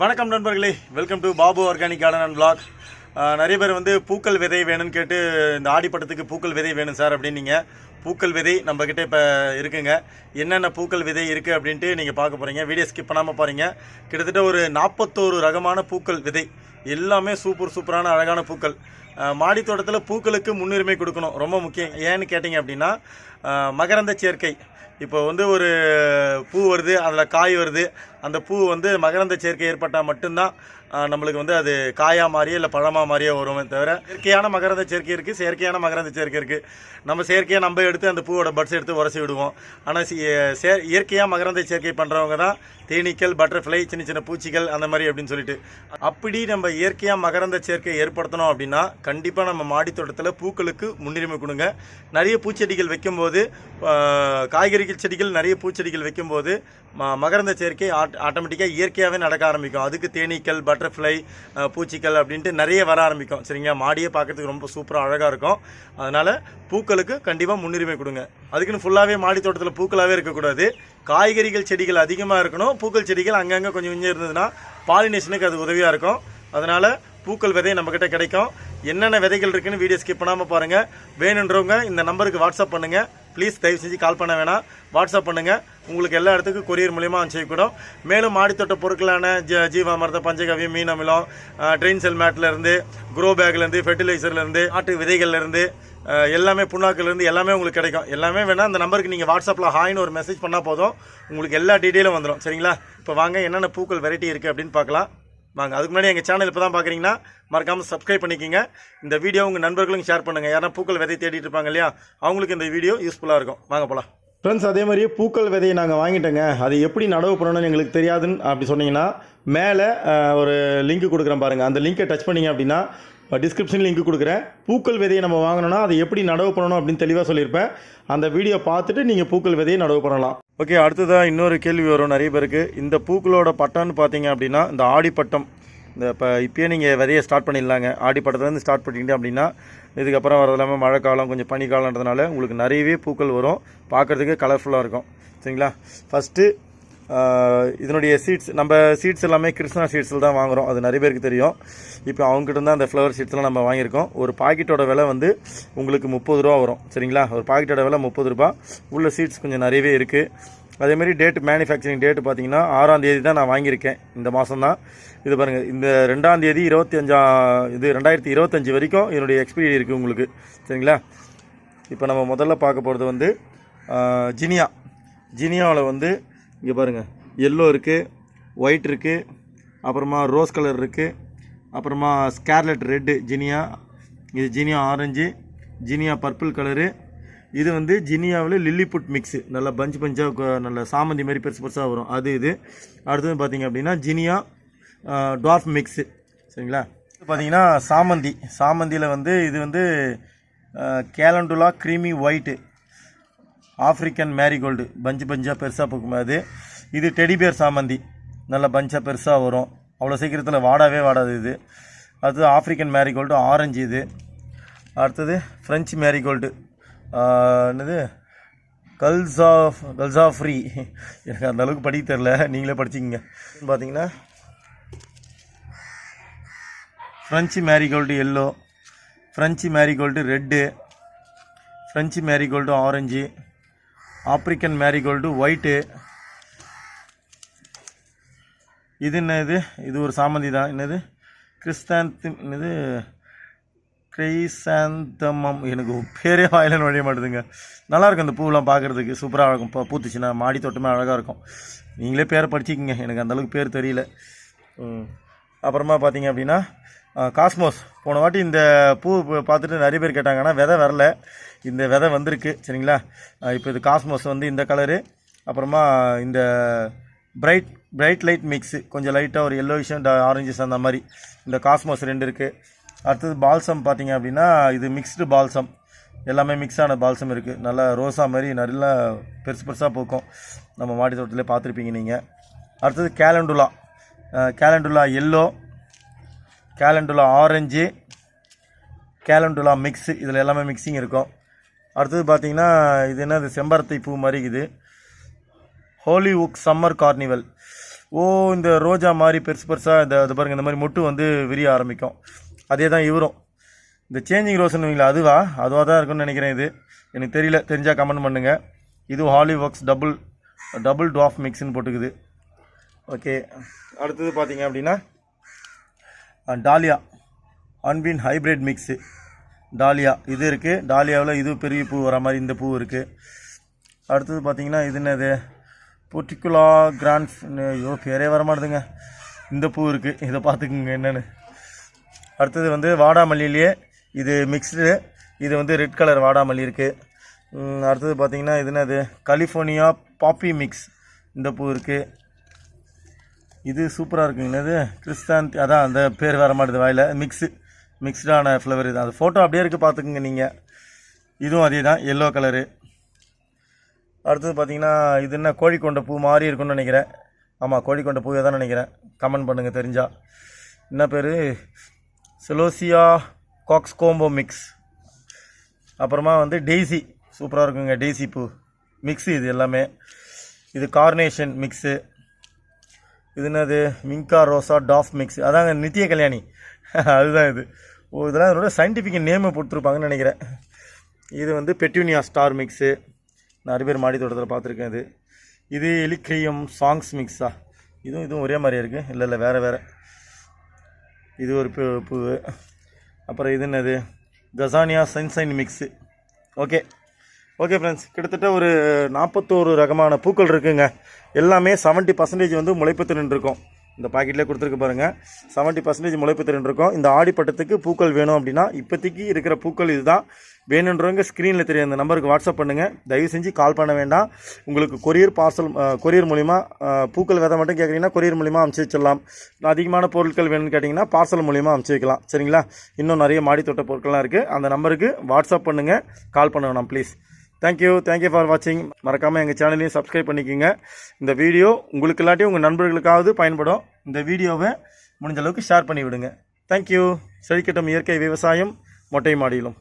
வணக்கம் நண்பர்களே, welcome to Babu organic garden and vlog. நிறைய பேர் வந்து பூக்கள் விதை வேணும்னு கேட்டு இந்த ஆடிப்பட்டத்துக்கு பூக்கள் விதை வேணும் சார் அப்படின்னீங்க. பூக்கள் விதை நம்மக்கிட்ட இப்போ இருக்குங்க. என்னென்ன பூக்கள் விதை இருக்குது அப்படின்ட்டு நீங்கள் பார்க்க போகிறீங்க. வீடியோ ஸ்கிப் பண்ணாமல் பாருங்க. கிட்டத்தட்ட ஒரு 41 ரகமான பூக்கள் விதை, எல்லாமே சூப்பரான அழகான பூக்கள். மாடி தோட்டத்தில் பூக்களுக்கு முன்னுரிமை கொடுக்கணும், ரொம்ப முக்கியம். ஏன்னு கேட்டிங்க அப்படின்னா மகரந்த சேர்க்கை. இப்போ வந்து ஒரு பூ வருது, அதில் காய் வருது. அந்த பூ வந்து மகரந்த சேர்க்கை ஏற்பட்டால் மட்டும்தான் நம்மளுக்கு வந்து அது காயாக மாறியோ இல்லை பழமாக மாறியோ வருமே தவிர, இயற்கையான மகரந்த சேர்க்கை இருக்குது, செயற்கையான மகரந்த சேர்க்கை இருக்குது. நம்ம செயற்கையாக நம்ம எடுத்து அந்த பூவோட பட்ஸ் எடுத்து உரசி விடுவோம். ஆனால் இயற்கையாக மகரந்த சேர்க்கை பண்ணுறவங்க தான் தேனீக்கள், பட்டர்ஃப்ளை, சின்ன பூச்சிகள் அந்த மாதிரி அப்படின்னு சொல்லிட்டு. அப்படி நம்ம இயற்கையாக மகரந்த சேர்க்கை ஏற்படுத்தணும் அப்படின்னா கண்டிப்பாக நம்ம மாடி தோட்டத்தில் பூக்களுக்கு முன்னுரிமை கொடுங்க. நிறைய பூச்செடிகள் வைக்கும்போது, காய்கறிகள் செடிகள், நிறைய பூச்செடிகள் வைக்கும்போது மகரந்த சேர்க்கை ஆட்டோமேட்டிக்காக இயற்கையாகவே நடக்க ஆரம்பிக்கும். அதுக்கு தேனீக்கள், பட்டர்ஃப்ளை, பூச்சிகள் அப்படின்ட்டு நிறைய வர ஆரம்பிக்கும். சரிங்களா? மாடியே பார்க்கறதுக்கு ரொம்ப சூப்பராக அழகாக இருக்கும். அதனால் பூக்களுக்கு கண்டிப்பாக முன்னுரிமை கொடுங்க. அதுக்குன்னு ஃபுல்லாகவே மாடி தோட்டத்தில் பூக்களாகவே இருக்கக்கூடாது. காய்கறிகள் செடிகள் அதிகமாக இருக்கணும். பூக்கள் செடிகள் அங்கங்கே கொஞ்சம் இருந்ததுன்னா பாலினேஷனுக்கு அது உதவியாக இருக்கும். அதனால் பூக்கள் விதை நம்மக்கிட்ட கிடைக்கும். என்னென்ன விதைகள் இருக்குன்னு வீடியோ ஸ்கிப் பண்ணாமல் பாருங்கள். வேணுன்றவங்க இந்த நம்பருக்கு வாட்ஸ்அப் பண்ணுங்கள். ப்ளீஸ் தயவு செஞ்சு கால் பண்ண வேணாம், வாட்ஸ்அப் பண்ணுங்கள். உங்களுக்கு எல்லா இடத்துக்கும் கொரியர் மூலிமா செய்யக்கூடும். மேலும் மாடித்தோட்ட பொருட்களான ஜீவாமிர்த, பஞ்சகவியம், மீன் அமிலம், ட்ரெயின் செல் மேட்லேருந்து, க்ரோ பேக்லேருந்து, ஃபெர்டிலைசர்லேருந்து, ஆட்டு விதைகள்லேருந்து, எல்லாமே புண்ணாக்குலேருந்து எல்லாமே உங்களுக்கு கிடைக்கும். எல்லாமே வேணால் அந்த நம்பருக்கு நீங்கள் வாட்ஸ்அப்பில் ஹாய்னு ஒரு மெசேஜ் பண்ணால் போதும், உங்களுக்கு எல்லா டீட்டெயிலும் வந்துடும். சரிங்களா? இப்போ வாங்க என்னென்ன பூக்கள் வெரைட்டி இருக்குது அப்படின்னு பார்க்கலாம். வாங்க. அதுக்கு முன்னாடி எங்கள் சேனல் இப்போ தான் பார்க்குறீங்கன்னா மறக்காமல் சப்ஸ்கிரைப் பண்ணிக்கிங்க. இந்த வீடியோ உங்கள் நண்பர்களுக்கும் ஷேர் பண்ணுங்கள். யாரா பூக்கள் விதை தேடிட்டு இருப்பாங்க இல்லையா, அவங்களுக்கு இந்த வீடியோ யூஸ்ஃபுல்லாக இருக்கும். வாங்க போகலாம் ஃப்ரெண்ட்ஸ். அதே மாதிரியே பூக்கள் விதையை நாங்கள் வாங்கிட்டோங்க. அது எப்படி நடவு பண்ணணும்னு எங்களுக்கு தெரியாதுன்னு அப்படி சொன்னீங்கன்னா மேலே ஒரு லிங்க் கொடுக்குறேன் பாருங்கள். அந்த லிங்கை டச் பண்ணிங்க அப்படின்னா டிஸ்கிரிப்ஷன் லிங்க் கொடுக்குறேன். பூக்கள் விதையை நம்ம வாங்கணும்னா அதை எப்படி நடவு பண்ணணும் அப்படின்னு தெளிவாக சொல்லியிருப்பேன். அந்த வீடியோ பார்த்துட்டு நீங்கள் பூக்கள் விதையை நடவு பண்ணலாம். ஓகே, அடுத்ததாக இன்னொரு கேள்வி வரும் நிறைய பேருக்கு. இந்த பூக்களோட பட்டம்னு பார்த்தீங்க அப்படின்னா இந்த ஆடிப்பட்டம். இந்த இப்போயே நீங்கள் விதையை ஸ்டார்ட் பண்ணிடலாங்க. ஆடிப்பட்டத்துலேருந்து ஸ்டார்ட் பண்ணிக்கிட்டே அப்படின்னா இதுக்கப்புறம் வரது இல்லாமல் மழைக்காலம், கொஞ்சம் பனிக்காலன்றதுனால உங்களுக்கு நிறையவே பூக்கள் வரும். பார்க்குறதுக்கு கலர்ஃபுல்லாக இருக்கும். சரிங்களா? ஃபஸ்ட்டு இதனுடைய சீட்ஸ், நம்ம சீட்ஸ் எல்லாமே கிருஷ்ணா சீட்ஸில் தான் வாங்குகிறோம். அது நிறைய பேருக்கு தெரியும். இப்போ அவங்ககிட்ட தான் அந்த ஃப்ளவர் சீட்ஸ்லாம் நம்ம வாங்கியிருக்கோம். ஒரு பாக்கெட்டோட விலை வந்து உங்களுக்கு 30 ரூபா வரும். சரிங்களா? ஒரு பாக்கெட்டோட விலை 30 ரூபா. உள்ள சீட்ஸ் கொஞ்சம் நிறையவே இருக்குது. அதேமாதிரி டேட், மேனுஃபேக்சரிங் டேட்டு பார்த்தீங்கன்னா 6ஆம் தேதி தான் நான் வாங்கியிருக்கேன். இந்த மாதம் தான். இது பாருங்கள், இந்த 2ஆம் தேதி 2025 வரைக்கும் இதனுடைய எக்ஸ்பீரி இருக்குது உங்களுக்கு. சரிங்களா? இப்போ நம்ம முதல்ல பார்க்க போகிறது வந்து ஜினியாவில் வந்து இங்கே பாருங்கள், எல்லோ இருக்குது, ஒயிட் இருக்குது, அப்புறமா ரோஸ் கலர் இருக்குது, அப்புறமா ஸ்கார்லெட் ரெட்டு ஜினியா, இது ஜினியா ஆரஞ்சு, ஜினியா பர்பிள் கலரு, இது வந்து ஜினியாவில் லில்லிபுட் மிக்ஸு, நல்லா பஞ்சாக நல்ல சாமந்தி மாதிரி பெருசாக வரும் அது. இது அடுத்தது பார்த்திங்க அப்படின்னா ஜினியா டார்ஃப் மிக்ஸு. சரிங்களா? பார்த்திங்கன்னா சாமந்தியில் வந்து இது வந்து calendula creamy white, African marigold, பஞ்சாக பெருசாக பூக்கும் அது. இது டெடிபியர் சாமந்தி, நல்ல பஞ்சாக பெருசாக வரும், அவ்வளோ சீக்கிரத்தில் வாடாது இது. அடுத்தது ஆஃப்ரிக்கன் மேரிகோல்டு ஆரஞ்சு இது. அடுத்தது ஃப்ரெஞ்சு மேரிகோல்டு, என்னது கல்சாஃப்ரி, எனக்கு அந்த அளவுக்கு படிக்க தெரில, நீங்களே படிச்சிங்க. பார்த்தீங்கன்னா French marigold yellow, French marigold red, French marigold orange, African marigold white. இது என்னது? இது ஒரு சாமந்தி தான். என்னது? கிரைசாந்தமம், எனக்கு பேரே வாயில நுழைய மாட்டேதுங்க. நல்லாயிருக்கும் இந்த பூவெலாம் பார்க்குறதுக்கு, சூப்பராக இருக்கும். இப்போ பூத்துச்சுன்னா மாடி தோட்டமே அழகாக இருக்கும். நீங்களே பேரை படிச்சிக்கிங்க, எனக்கு அந்தளவுக்கு பேர் தெரியல. அப்புறமா பார்த்தீங்க அப்படின்னா காஸ்மோஸ். போன வாட்டி இந்த பூ பார்த்துட்டு நிறைய பேர் கேட்டாங்கன்னா விதை வரல, இந்த விதை வந்திருக்கு. சரிங்களா? இப்போ இது காஸ்மோஸ் வந்து இந்த கலரு. அப்புறமா இந்த பிரைட் லைட் மிக்ஸு, கொஞ்சம் லைட்டாக ஒரு எல்லோயிஷம் ஆரஞ்சஸ் அந்த மாதிரி இந்த காஸ்மோஸ் 2 இருக்குது. அடுத்தது பால்சம் பார்த்தீங்க அப்படின்னா இது மிக்ஸ்டு பால்சம், எல்லாமே மிக்ஸான பால்சம் இருக்குது. நல்லா ரோஸா மாதிரி நல்லா பெருசாக பூக்கும். நம்ம மாடி தோட்டத்திலே பார்த்துருப்பீங்க நீங்கள். அடுத்தது calendula yellow, calendula orange, calendula mix, இதில் எல்லாமே மிக்சிங் இருக்கும். அடுத்தது பார்த்திங்கன்னா இது என்னது? செம்பருத்தி பூ மாதிரி இது. Hollyhock summer carnival. ஓ இந்த ரோஜா மாதிரி பெருசு பெருசாக இது பாருங்கள், இந்த மாதிரி மொட்டு வந்து விரிய ஆரம்பிக்கும். அதே தான் இவரும். இந்த சேஞ்சிங் ரோஸ்ன்னு அதுவாக தான் இருக்குன்னு நினைக்கிறேன். இது எனக்கு தெரியல, தெரிஞ்சால் கமெண்ட் பண்ணுங்கள். இது ஹாலி ஒர்க்ஸ் டபுள் டுவாஃப் மிக்ஸ்ன்னு போட்டுக்குது. ஓகே, அடுத்தது பார்த்தீங்க அப்படின்னா டாலியா அன்பின் ஹைப்ரிட் மிக்ஸு. டாலியா இது இருக்குது. டாலியாவில் இது பெரிய பூ வர மாதிரி இந்த பூ இருக்குது. அடுத்தது பார்த்தீங்கன்னா இது என்னது, பொட்டிகுலா கிராண்ட், ஐயோ பேரே வர மாட்டேதுங்க. இந்த பூ இருக்குது, இதை பார்த்துக்குங்க என்னென்னு. அடுத்தது வந்து வாடாமல்லியிலேயே இது மிக்ஸ்டு, இது வந்து ரெட் கலர் வாடாமல்லி இருக்குது. அடுத்தது பார்த்தீங்கன்னா இது என்னது, கலிஃபோர்னியா பாப்பி மிக்ஸ், இந்த பூ இருக்குது. இது சூப்பராக இருக்குங்க. என்னது கிறிஸ்தாந்தி, அதான் அந்த பேர் வர மாட்டேது வாயில். மிக்ஸ்டான ஃப்ளவர் இது. அது ஃபோட்டோ அப்படியே இருக்குது, பார்த்துக்குங்க நீங்கள். இதுவும் அதே தான், எல்லோ கலரு. அடுத்தது பார்த்தீங்கன்னா இது என்ன, கோழிக்கொண்ட பூ மாதிரி இருக்குன்னு நினைக்கிறேன். ஆமாம், கோழிக்கொண்ட பூவே தான் நினைக்கிறேன். கமெண்ட் பண்ணுங்கள் தெரிஞ்சால். என்ன பேர், செலோசியா காக்ஸ்கோம்போ மிக்ஸ். அப்புறமா வந்து டெய்ஸி, சூப்பராக இருக்குங்க. டெய்ஸி பூ மிக்ஸு இது எல்லாமே. இது கார்னேஷன் மிக்ஸு. இது என்னது, மிங்கா ரோசா டாஃப் மிக்ஸ், அதாங்க நித்திய கல்யாணி அதுதான் இது. ஓ இதெல்லாம் இதோட சயின்டிஃபிக் நேமை கொடுத்துருப்பாங்கன்னு நினைக்கிறேன். இது வந்து பெட்யூனியா ஸ்டார் மிக்ஸு, நிறைய பேர் மாடி தோட்டத்தில் பார்த்துருக்கேன். இது எலிக்ரியம் சாங்ஸ் மிக்ஸா. இதுவும் ஒரே மாதிரியே இருக்குது. இல்லை வேறு. இது ஒரு பூ. அப்புறம் இது என்னது, கசானியா சன்சைன் மிக்ஸு. ஓகே ஃப்ரெண்ட்ஸ், கிட்டத்தட்ட ஒரு 41 ரகமான பூக்கள் இருக்குங்க. எல்லாமே 70% வந்து முளைப்பு திறன் இருக்கும். இந்த பாக்கெட்லேயே கொடுத்துருக்கு பாருங்கள், 70% முளைப்பு திறன் இருக்கும். இந்த ஆடிப்பட்டத்துக்கு பூக்கள் வேணும் அப்படின்னா இப்போதைக்கு இருக்கிற பூக்கள் இதுதான். வேணுன்றவங்க ஸ்க்ரீனில் தெரிய அந்த நம்பருக்கு வாட்ஸ்அப் பண்ணுங்கள். தயவு செஞ்சு கால் பண்ண வேண்டாம். உங்களுக்கு கொரியர் மூலிமா பூக்கள் விதை மட்டும் கேட்குறீங்கன்னா கொரியர் மூலிமா அனுப்பிச்சி வச்சிடலாம். அதிகமான பொருட்கள் வேணும்னு கேட்டிங்கன்னா பார்சல் மூலிமா அனுப்பிச்சி வைக்கலாம். சரிங்களா? இன்னும் நிறைய மாடித்தோட்ட பொருட்கள்லாம் இருக்குது. அந்த நம்பருக்கு வாட்ஸ்அப் பண்ணுங்கள், கால் பண்ண வேணாம் ப்ளீஸ். தேங்க்யூ ஃபார் வாட்சிங். மறக்காமல் எங்கள் சேனலையும் சப்ஸ்கிரைப் பண்ணிக்கோங்க. இந்த வீடியோ உங்களுக்கு இல்லாட்டி உங்கள் நண்பர்களுக்காவது பயன்படும். இந்த வீடியோவை முடிஞ்ச அளவுக்கு ஷேர் பண்ணி விடுங்க. தேங்க்யூ. செழிக்கட்டும் இயற்கை விவசாயம் மொட்டை மாடியிலும்.